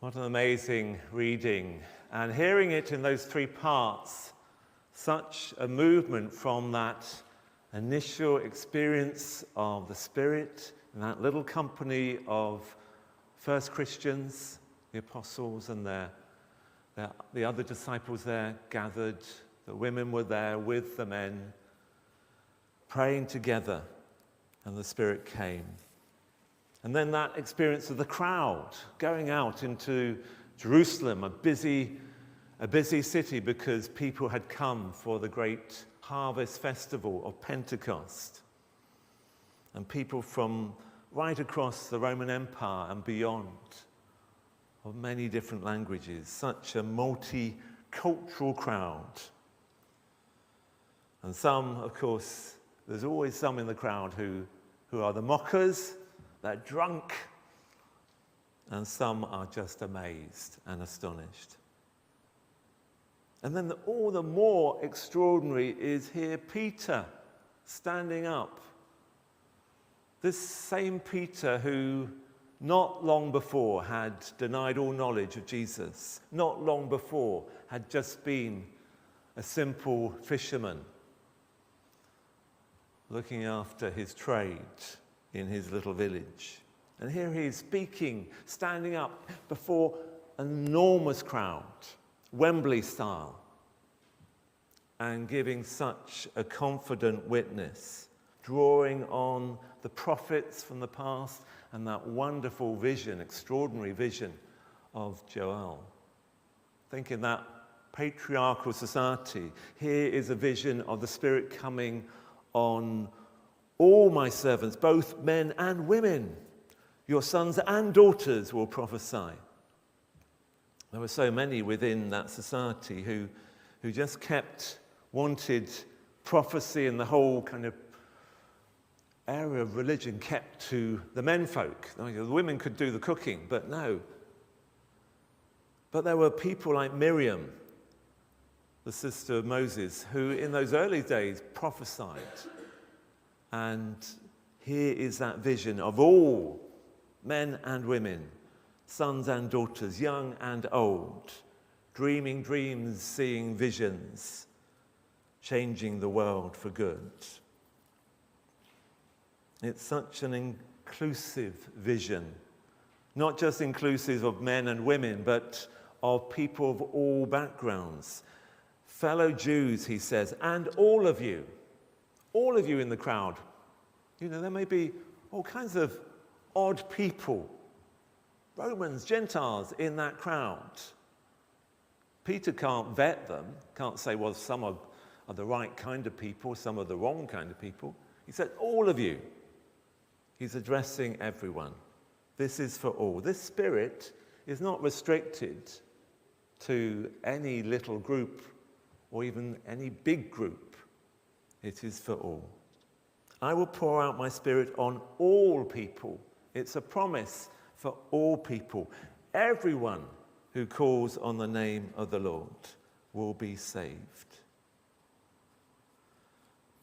What an amazing reading. And hearing it in those three parts, such a movement from that initial experience of the Spirit in that little company of first Christians, the apostles and the other disciples there gathered. The women were there with the men, praying together, and the Spirit came. And then that experience of the crowd going out into Jerusalem, a busy city, because people had come for the great harvest festival of Pentecost. And people from right across the Roman Empire and beyond, of many different languages, such a multicultural crowd. And some, of course, there's always some in the crowd who are the mockers. They're drunk, and some are just amazed and astonished. And then all the more extraordinary is here Peter standing up. This same Peter who not long before had denied all knowledge of Jesus, not long before had just been a simple fisherman looking after his trade in his little village. And here he is speaking, standing up before an enormous crowd, Wembley style, and giving such a confident witness, drawing on the prophets from the past and that wonderful vision, extraordinary vision of Joel. Think in that patriarchal society, here is a vision of the Spirit coming on all my servants, both men and women. Your sons and daughters will prophesy. There were so many within that society who just wanted prophecy, and the whole kind of area of religion kept to the menfolk. The women could do the cooking, but no. But there were people like Miriam, the sister of Moses, who in those early days prophesied. And here is that vision of all men and women, sons and daughters, young and old, dreaming dreams, seeing visions, changing the world for good. It's such an inclusive vision, not just inclusive of men and women, but of people of all backgrounds. Fellow Jews, he says, and all of you in the crowd. You know, there may be all kinds of odd people, Romans, Gentiles in that crowd. Peter can't vet them, can't say, well, some are the right kind of people, some are the wrong kind of people. He said, all of you. He's addressing everyone. This is for all. This Spirit is not restricted to any little group or even any big group. It is for all. I will pour out my Spirit on all people. It's a promise for all people. Everyone who calls on the name of the Lord will be saved.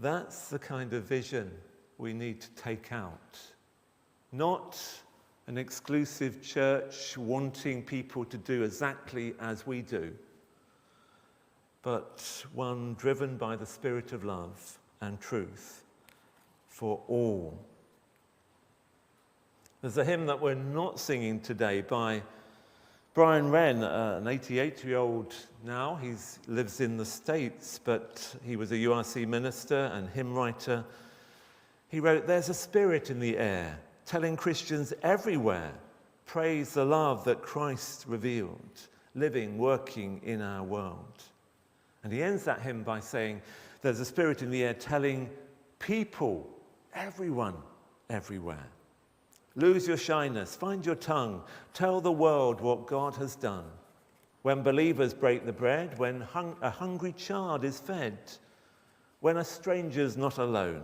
That's the kind of vision we need to take out. Not an exclusive church wanting people to do exactly as we do, but one driven by the Spirit of love and truth for all. There's a hymn that we're not singing today by Brian Wren, an 88-year-old now. He lives in the States, but he was a URC minister and hymn writer. He wrote, "There's a spirit in the air, telling Christians everywhere, praise the love that Christ revealed, living, working in our world." And he ends that hymn by saying, there's a spirit in the air telling people, everyone, everywhere. Lose your shyness, find your tongue, tell the world what God has done. When believers break the bread, when a hungry child is fed, when a stranger's not alone,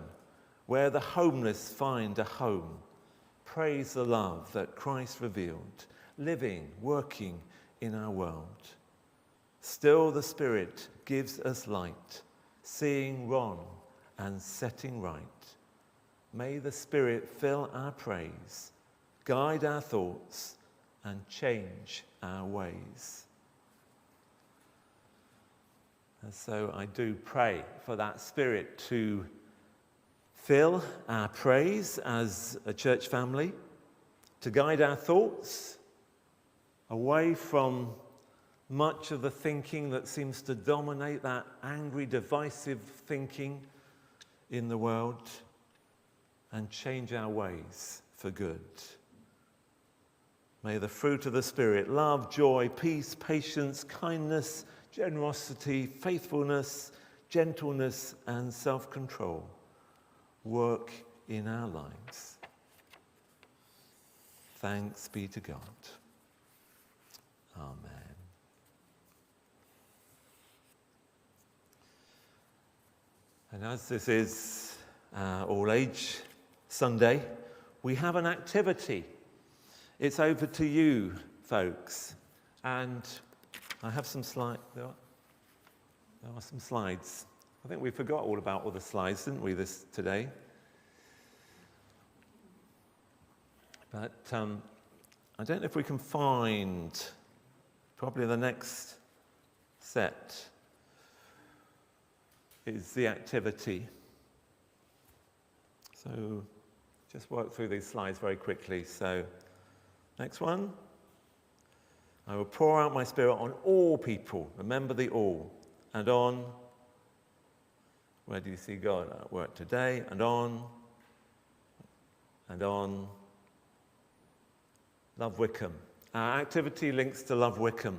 where the homeless find a home, praise the love that Christ revealed, living, working in our world. Still the Spirit gives us light, seeing wrong and setting right. May the Spirit fill our praise, guide our thoughts, and change our ways. And so I do pray for that Spirit to fill our praise as a church family, to guide our thoughts away from much of the thinking that seems to dominate, that angry, divisive thinking in the world, and change our ways for good. May the fruit of the Spirit, love, joy, peace, patience, kindness, generosity, faithfulness, gentleness, and self-control work in our lives. Thanks be to God. Amen. And as this is All-Age Sunday, we have an activity. It's over to you, folks. And I have some slides. There are some slides. I think we forgot all about all the slides, didn't we, today? But I don't know if we can find probably the next set is the activity. So just work through these slides very quickly. So next one. I will pour out my Spirit on all people. Remember the all. And on, where do you see God at work today? And on. Love Wycombe. Our activity links to Love Wycombe,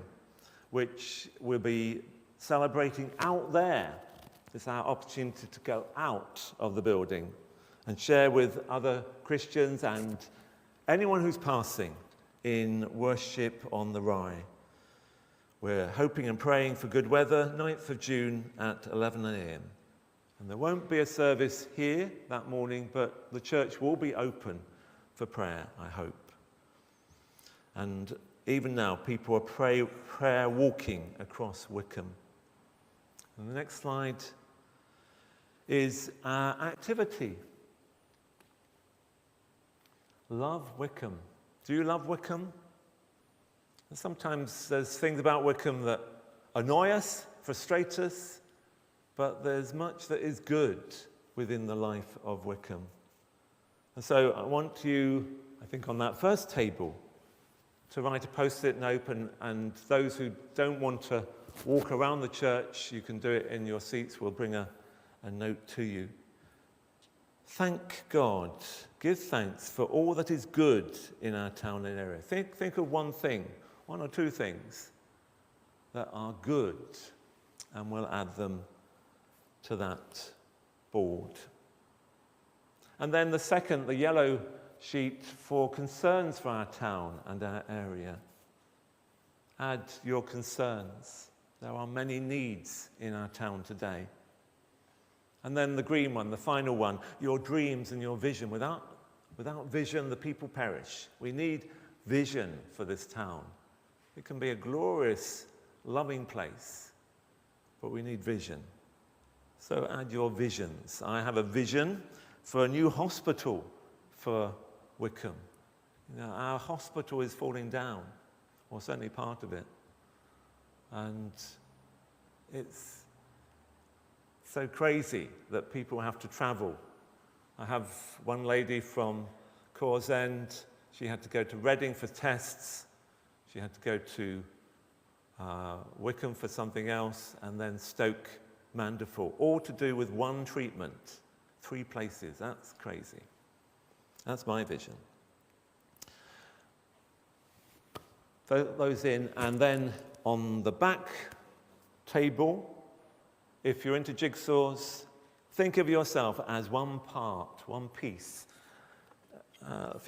which we'll be celebrating out there. It's our opportunity to go out of the building and share with other Christians and anyone who's passing in worship on the Rye. We're hoping and praying for good weather, 9th of June at 11 a.m. And there won't be a service here that morning, but the church will be open for prayer, I hope. And even now, people are prayer walking across Wycombe. And the next slide is our activity. Love Wycombe. Do you love Wycombe? And sometimes there's things about Wycombe that annoy us, frustrate us, but there's much that is good within the life of Wycombe. And so I want you, I think on that first table, to write a post-it note, and those who don't want to walk around the church, you can do it in your seats. We'll bring a note to you. Thank God. Give thanks for all that is good in our town and area. Think of one thing, one or two things that are good, and we'll add them to that board. And then the second, the yellow sheet for concerns for our town and our area. Add your concerns. There are many needs in our town today. And then the green one, the final one, your dreams and your vision. Without vision, the people perish. We need vision for this town. It can be a glorious, loving place, but we need vision. So add your visions. I have a vision for a new hospital for Wycombe. You know, our hospital is falling down, or certainly part of it. And it's so crazy that people have to travel. I have one lady from Cawes End. She had to go to Reading for tests. She had to go to Wycombe for something else, and then Stoke Mandeville, all to do with one treatment. 3 places. That's crazy. That's my vision. Vote those in, and then on the back table, if you're into jigsaws, think of yourself as one part, one piece. A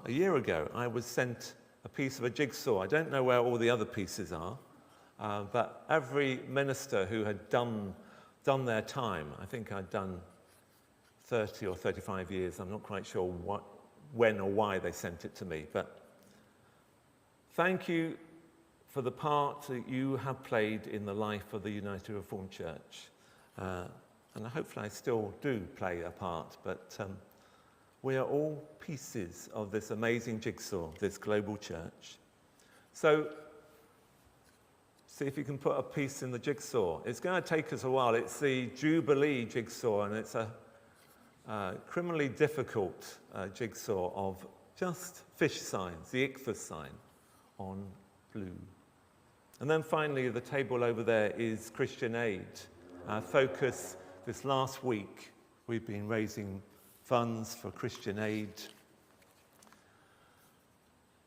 year ago, I was sent a piece of a jigsaw. I don't know where all the other pieces are, but every minister who had done their time, I think I'd done 30 or 35 years, I'm not quite sure when or why they sent it to me, but thank you for the part that you have played in the life of the United Reformed Church. And hopefully I still do play a part, but We are all pieces of this amazing jigsaw, this global church. So, see if you can put a piece in the jigsaw. It's going to take us a while. It's the Jubilee jigsaw, and it's a criminally difficult jigsaw of just fish signs, the ichthus sign on blue. And then finally, the table over there is Christian Aid. Our focus this last week, we've been raising funds for Christian Aid.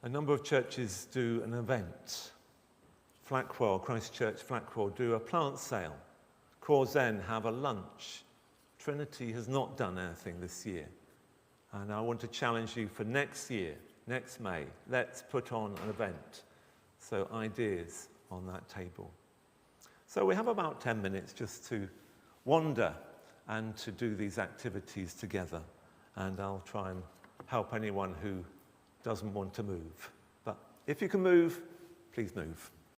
A number of churches do an event. Flackwell, Christchurch Flackwell, do a plant sale. Corzen have a lunch. Trinity has not done anything this year. And I want to challenge you for next year, next May, let's put on an event. So ideas on that table. So we have about 10 minutes just to wander and to do these activities together. And I'll try and help anyone who doesn't want to move. But if you can move, please move.